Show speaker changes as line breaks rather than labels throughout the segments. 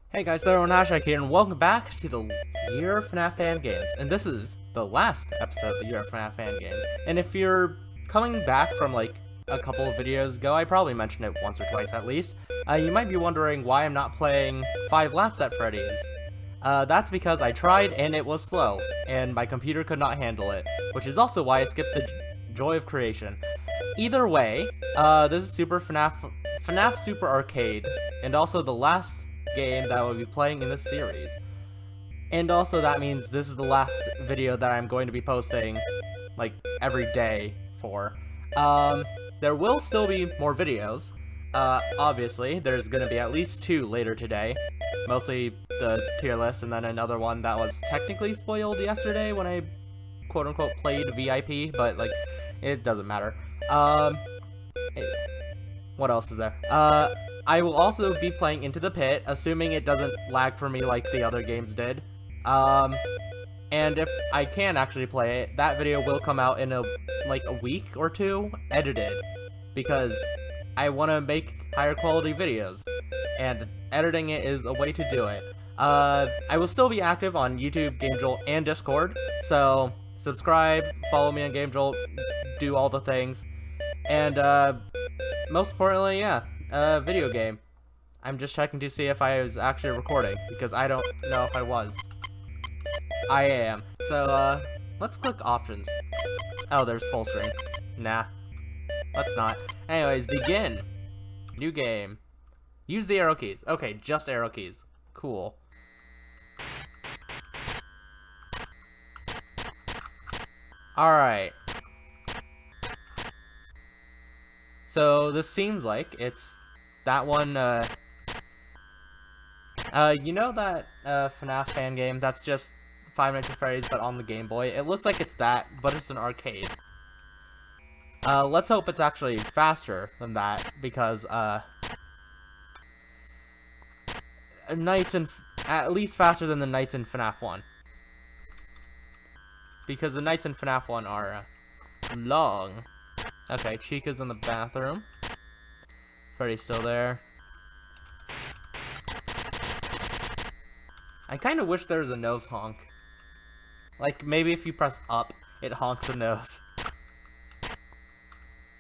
Hey guys, Hashtag here, and welcome back to the Year of FNaF Fan Games. And this is the last episode of the Year of FNaF Fan Games. And if you're coming back from like a couple of videos ago, I probably mentioned it once or twice at least, you might be wondering why I'm not playing 5 Laps at Freddy's. That's because I tried and it was slow, and my computer could not handle it, which is also why I skipped the joy of creation. Either way, this is FNaF Super Arcade, and also the last game that I will be playing in this series. And also that means this is the last video that I'm going to be posting, like, every day for. There will still be more videos. Obviously, there's gonna be at least 2 later today. Mostly the tier list, and then another one that was technically spoiled yesterday when I quote-unquote played VIP, but, like, it doesn't matter. What else is there? I will also be playing Into the Pit, assuming it doesn't lag for me like the other games did. And if I can actually play it, that video will come out in a week or 2, edited, because I want to make higher quality videos, and editing it is a way to do it. I will still be active on YouTube, GameJolt, and Discord, so subscribe, follow me on GameJolt, do all the things, and most importantly, yeah, video game. I'm just checking to see if I was actually recording, because I don't know if I was. I am. So, let's click options. Oh, there's full screen. Nah. Let's not. Anyways, begin. New game. Use the arrow keys. Okay, just arrow keys. Cool. Alright. So, this seems like it's that one, you know that, FNaF fan game that's just Five Nights at Freddy's but on the Game Boy? It looks like it's that, but it's an arcade. Let's hope it's actually faster than that, because, at least faster than the Nights in FNaF 1. Because the Nights in FNaF 1 are, long. Okay, Chica's in the bathroom. Freddy's still there. I kind of wish there was a nose honk. Like, maybe if you press up, it honks the nose.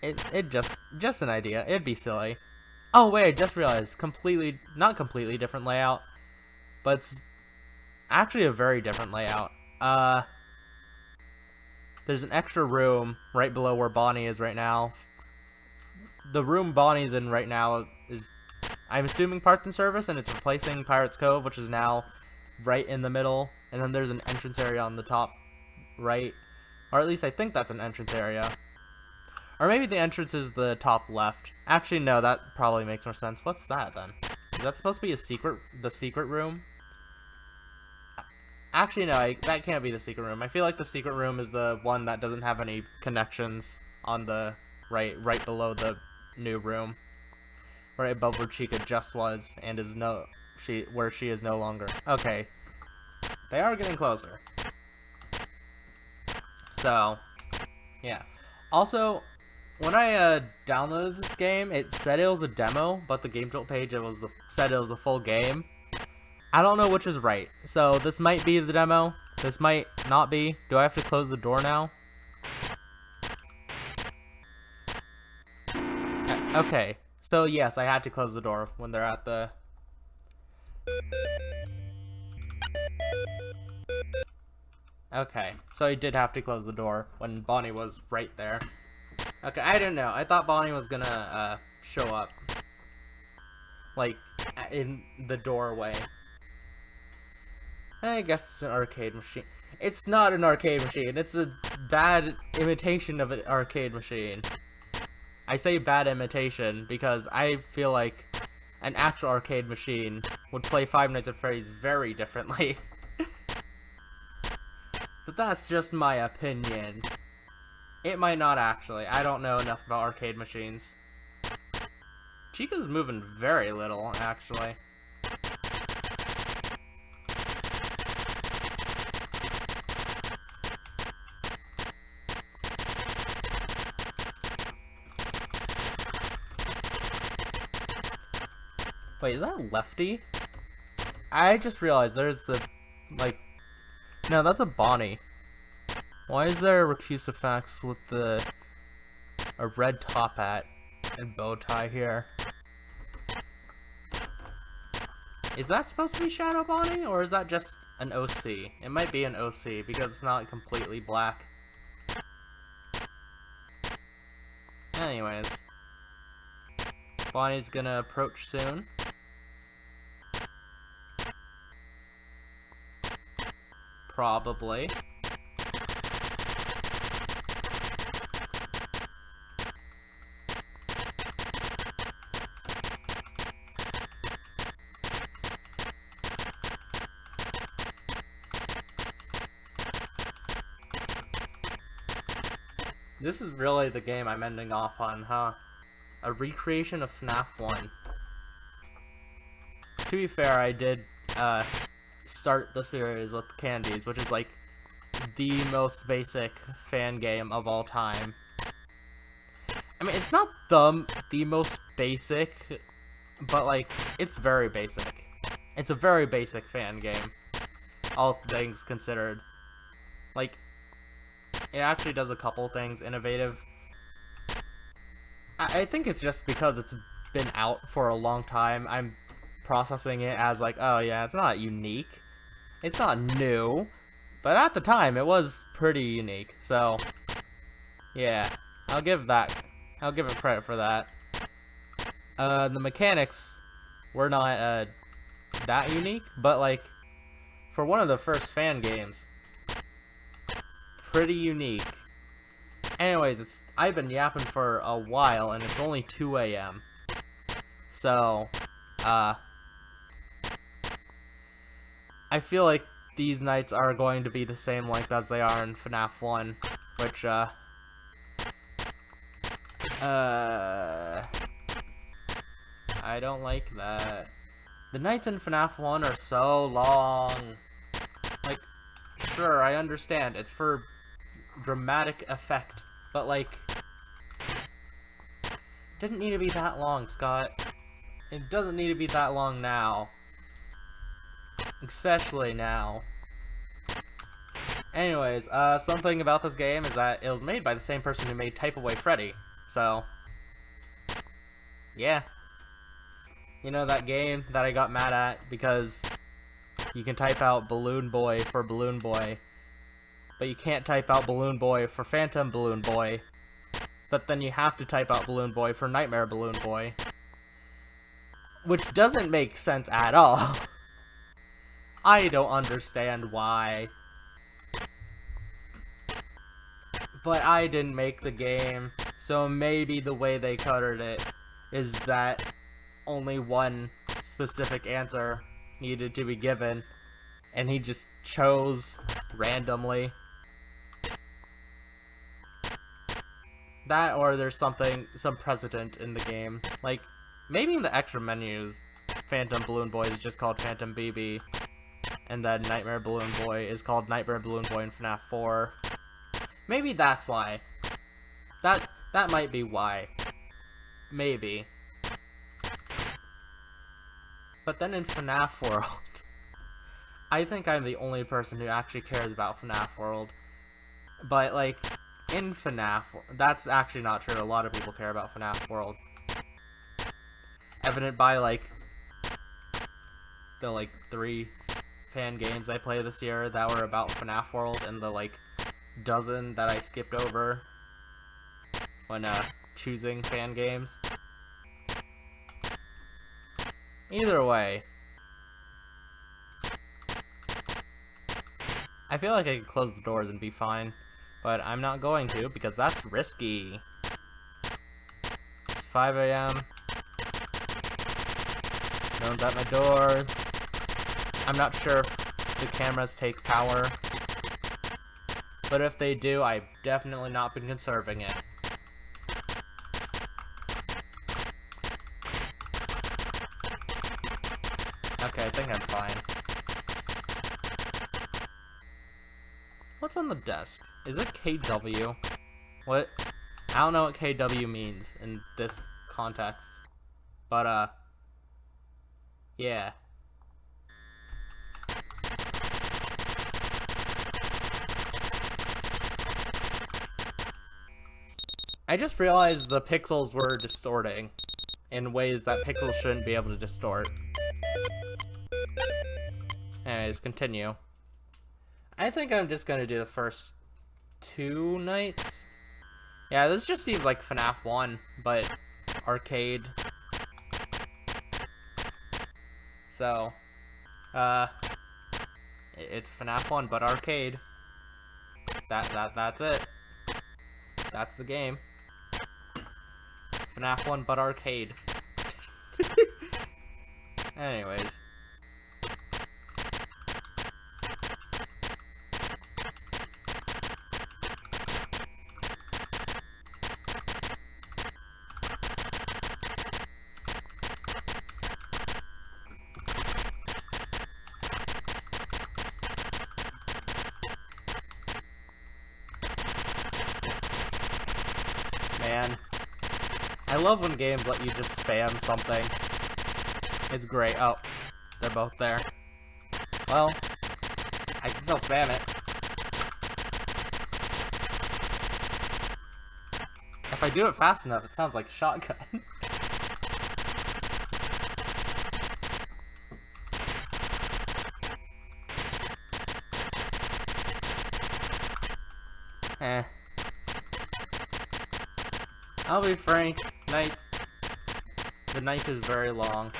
It just an idea. It'd be silly. Oh wait, I just realized, not completely different layout, but it's actually a very different layout. There's an extra room right below where Bonnie is right now. The room Bonnie's in right now is, I'm assuming, Parts and Service, and it's replacing Pirates Cove, which is now right in the middle. And then there's an entrance area on the top right. Or at least I think that's an entrance area. Or maybe the entrance is the top left. Actually, no, that probably makes more sense. What's that, then? Is that supposed to be the secret room? Actually, no, that can't be the secret room. I feel like the secret room is the one that doesn't have any connections on the right below the new room. Right above where Chica just was, and is where she is no longer. Okay. They are getting closer. So, yeah. Also, when I downloaded this game, it said it was a demo, but the GameJolt page said it was the full game. I don't know which is right. So this might be the demo. This might not be. Do I have to close the door now? Okay. So yes, I had to close the door when they're at the... Okay. So I did have to close the door when Bonnie was right there. Okay, I didn't know. I thought Bonnie was gonna show up, like, in the doorway. I guess it's an arcade machine. It's not an arcade machine. It's a bad imitation of an arcade machine. I say bad imitation because I feel like an actual arcade machine would play Five Nights at Freddy's very differently. But that's just my opinion. It might not actually. I don't know enough about arcade machines. Chica's moving very little, actually. Wait, is that Lefty? I just realized there's the, like, no, that's a Bonnie. Why is there a Recusifex with a red top hat and bow tie here? Is that supposed to be Shadow Bonnie, or is that just an OC? It might be an OC, because it's not completely black. Anyways. Bonnie's gonna approach soon. Probably. This is really the game I'm ending off on, huh? A recreation of FNaF 1. To be fair, I did start the series with Candies, which is like the most basic fan game of all time. I mean, it's not the most basic, but like, it's very basic. It's a very basic fan game, all things considered. Like, it actually does a couple things innovative. I think it's just because it's been out for a long time. I'm processing it as like, oh yeah, it's not unique. It's not new. But at the time, it was pretty unique. So, yeah, I'll give it credit for that. The mechanics were not that unique, but like, for one of the first fan games, pretty unique. Anyways, I've been yapping for a while, and it's only 2 a.m. So, I feel like these nights are going to be the same length as they are in FNaF 1, which, I don't like that. The nights in FNaF 1 are so long. Like, sure, I understand, it's for dramatic effect, but like, it didn't need to be that long, Scott. It doesn't need to be that long now. Especially now. Anyways, something about this game is that it was made by the same person who made Type Away Freddy. So, yeah. You know that game that I got mad at because you can type out Balloon Boy for Balloon Boy, but you can't type out Balloon Boy for Phantom Balloon Boy, but then you have to type out Balloon Boy for Nightmare Balloon Boy. Which doesn't make sense at all. I don't understand why. But I didn't make the game, so maybe the way they coded it is that only one specific answer needed to be given, and he just chose randomly. That, or there's some precedent in the game. Like, maybe in the extra menus, Phantom Balloon Boy is just called Phantom BB, and then Nightmare Balloon Boy is called Nightmare Balloon Boy in FNaF 4. Maybe that's why. That might be why. Maybe. But then in FNaF World, I think I'm the only person who actually cares about FNaF World. But, like, in FNaF, that's actually not true. A lot of people care about FNaF World. Evident by, like, the, like, 3 fan games I played this year that were about FNaF World, and the, like, dozen that I skipped over when, choosing fan games. Either way, I feel like I could close the doors and be fine, but I'm not going to because that's risky. It's 5 a.m. No one's at my doors. I'm not sure if the cameras take power, but if they do, I've definitely not been conserving it. Okay, I think I'm fine. What's on the desk? Is it KW? What? I don't know what KW means in this context. But, yeah. I just realized the pixels were distorting in ways that pixels shouldn't be able to distort. Anyways, continue. I think I'm just gonna do the first 2 nights. Yeah, this just seems like FNaF 1, but arcade. So, it's FNaF 1, but arcade. That's it. That's the game. FNaF 1, but arcade. Anyways. Man, I love when games let you just spam something. It's great. Oh, they're both there. Well, I can still spam it. If I do it fast enough, it sounds like a shotgun. Eh. I'll be frank, the night is very long,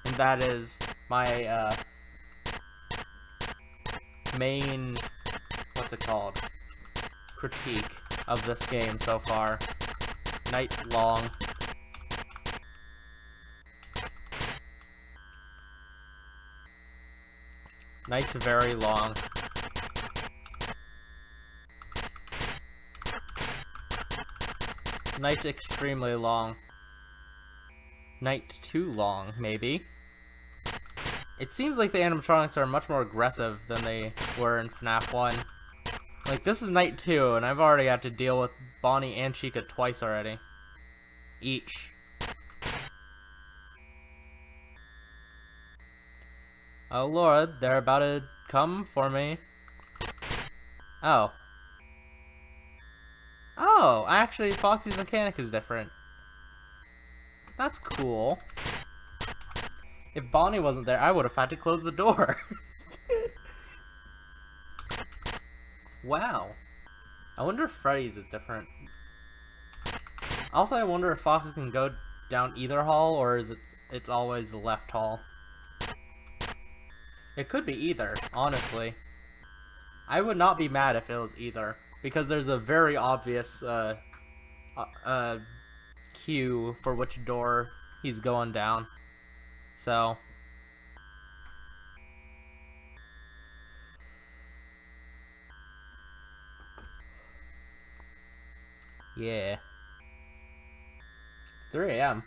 and that is my, main, what's it called, critique of this game so far. Night long. Night's very long. Night's extremely long. Night's too long, maybe. It seems like the animatronics are much more aggressive than they were in FNaF 1. Like, this is night 2, and I've already had to deal with Bonnie and Chica twice already. Each. Oh lord, they're about to come for me. Oh. Oh, actually, Foxy's mechanic is different. That's cool. If Bonnie wasn't there, I would have had to close the door. Wow. I wonder if Freddy's is different. Also, I wonder if Fox can go down either hall, or is it's always the left hall? It could be either, honestly. I would not be mad if it was either, because there's a very obvious cue for which door he's going down. So, yeah. It's 3 AM.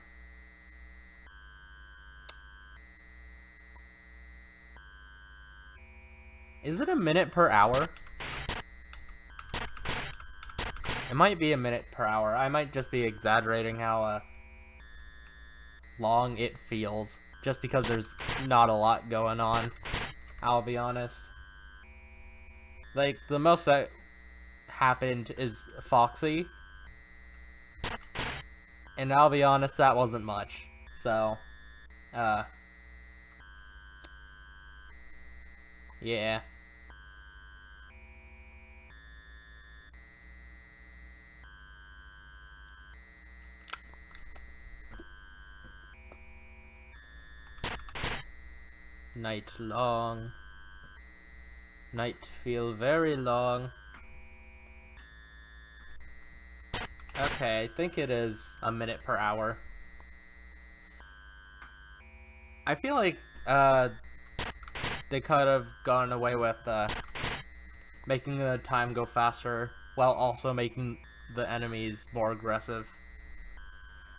Is it a minute per hour? It might be a minute per hour. I might just be exaggerating how long it feels, just because there's not a lot going on. I'll be honest. Like, the most that happened is Foxy, and I'll be honest, that wasn't much. So, yeah. Night long. Night feel very long. Okay, I think it is a minute per hour. I feel like, they could have gone away with, making the time go faster, while also making the enemies more aggressive.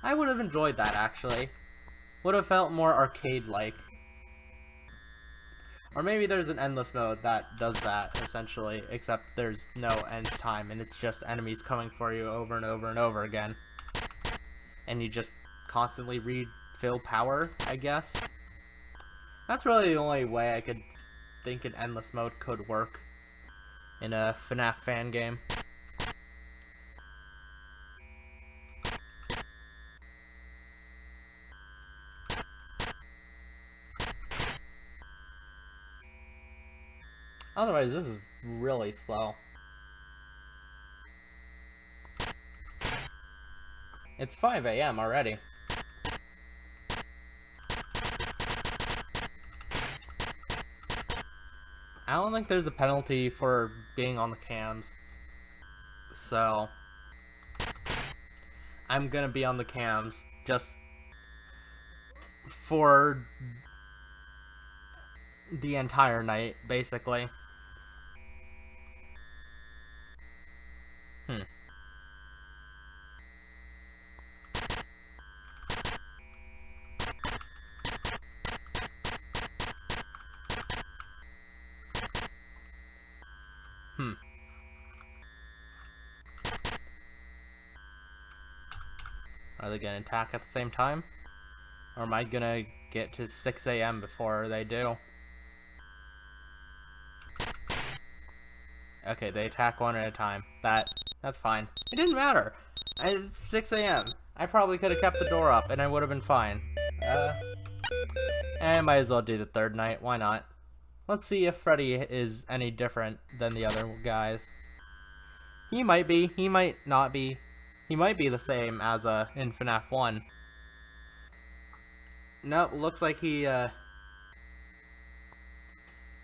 I would have enjoyed that, actually. Would have felt more arcade-like. Or maybe there's an endless mode that does that, essentially, except there's no end time, and it's just enemies coming for you over and over and over again. And you just constantly refill power, I guess. That's really the only way I could think an endless mode could work in a FNaF fan game. Otherwise, this is really slow. It's 5 a.m. already. I don't think there's a penalty for being on the cams. So, I'm gonna be on the cams just for the entire night, basically. Are they gonna attack at the same time? Or am I gonna get to 6 a.m. before they do? Okay, they attack one at a time. That's fine. It didn't matter. It's 6 a.m. I probably could have kept the door up and I would have been fine. I might as well do the third night. Why not? Let's see if Freddy is any different than the other guys. He might be. He might not be. He might be the same as in FNaF 1. Nope, looks like he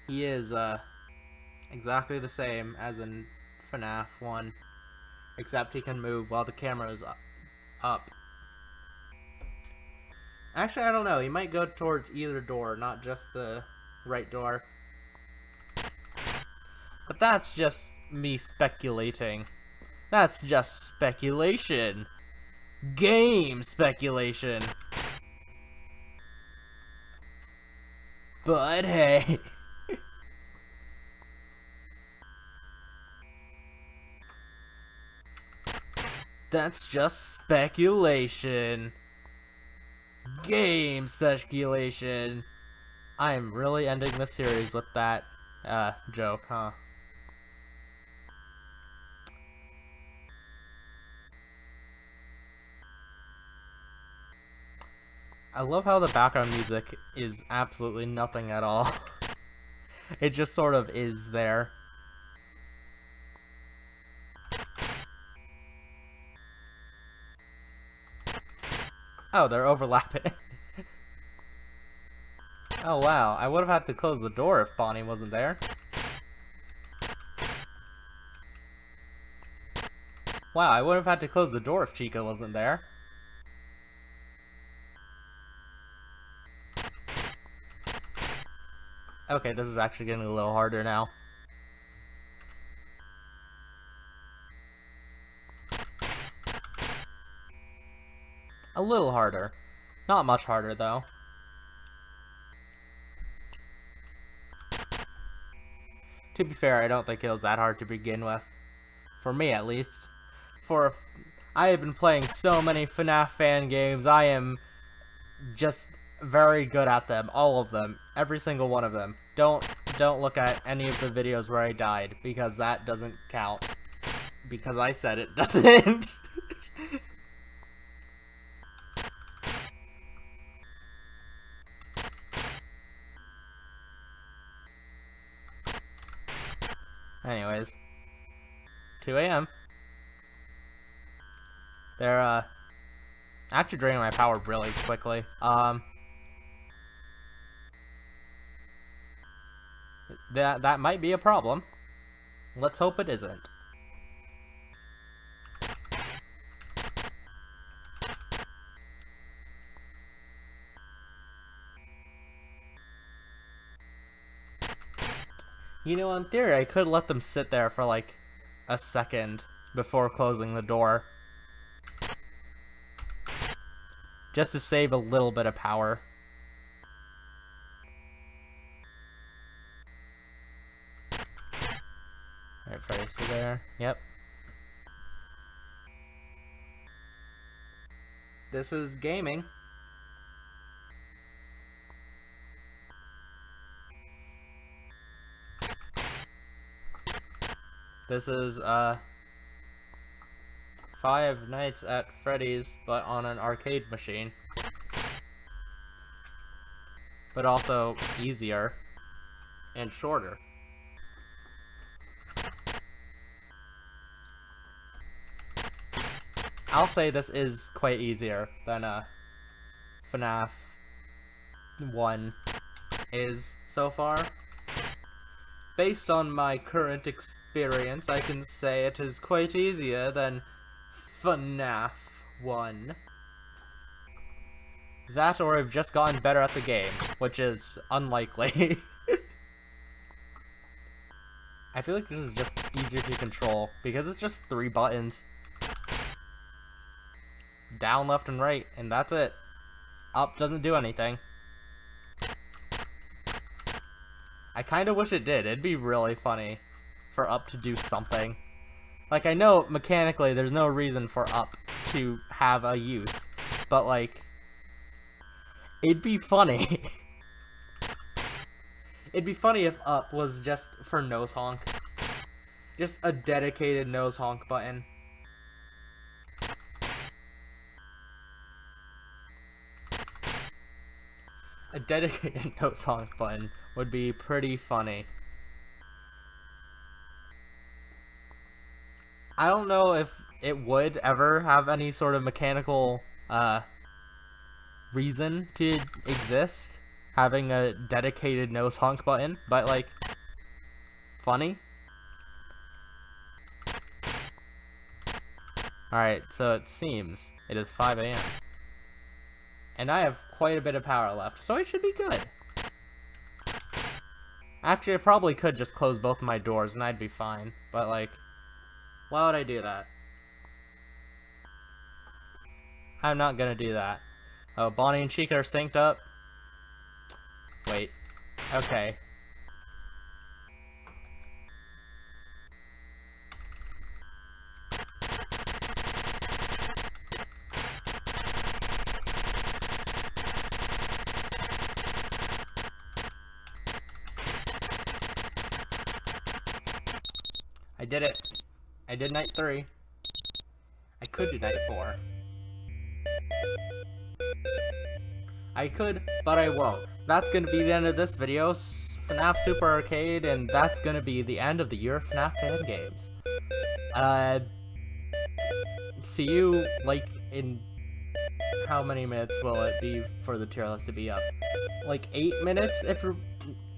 is exactly the same as in FNaF 1, except he can move while the camera is up. Actually, I don't know. He might go towards either door, not just the right door. But that's just me speculating. That's just speculation. Game speculation. But hey. That's just speculation. Game speculation. I am really ending the series with that joke, huh? I love how the background music is absolutely nothing at all. It just sort of is there. Oh, they're overlapping. Oh wow, I would have had to close the door if Bonnie wasn't there. Wow, I would have had to close the door if Chica wasn't there. Okay, this is actually getting a little harder now. A little harder. Not much harder, though. To be fair, I don't think it was that hard to begin with. For me, at least. I have been playing so many FNaF fan games, I am just very good at them. All of them. Every single one of them. Don't look at any of the videos where I died, because that doesn't count. Because I said it doesn't. Anyways. 2 a.m. They're, actually draining my power really quickly. That might be a problem. Let's hope it isn't. You know, in theory, I could let them sit there for like a second before closing the door. Just to save a little bit of power. Alright, Freddy's still there. Yep. This is gaming. This is, Five Nights at Freddy's, but on an arcade machine. But also easier and shorter. I'll say this is quite easier than FNaF 1 is so far. Based on my current experience, I can say it is quite easier than FNaF 1. That, or I've just gotten better at the game, which is unlikely. I feel like this is just easier to control, because it's just 3 buttons. Down, left, and right, and that's it. Up doesn't do anything. I kinda wish it did. It'd be really funny for up to do something. Like, I know mechanically there's no reason for up to have a use, but like, it'd be funny. It'd be funny if up was just for nose honk. Just a dedicated nose honk button. A dedicated nose honk button would be pretty funny. I don't know if it would ever have any sort of mechanical reason to exist, having a dedicated nose honk button, but like, funny. Alright, so it seems it is 5 a.m. And I have quite a bit of power left, so I should be good. Actually, I probably could just close both of my doors and I'd be fine, but like, why would I do that? I'm not gonna do that. Oh, Bonnie and Chica are synced up? Wait. Okay. I did it. I did night 3. I could do night 4. I could, but I won't. That's gonna be the end of this video, FNaF Super Arcade, and that's gonna be the end of the year of FNaF fan games. See you, like, in... How many minutes will it be for the tier list to be up? Like 8 minutes if you're...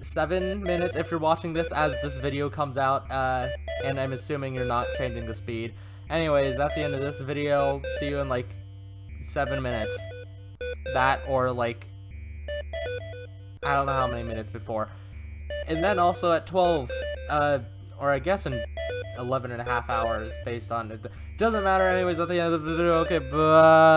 7 minutes if you're watching this as this video comes out, and I'm assuming you're not changing the speed. Anyways, that's the end of this video. See you in like 7 minutes. That, or like, I don't know how many minutes before. And then also at 12, or I guess in 11.5 hours based on it. Doesn't matter anyways, at the end of the video. Okay, bye.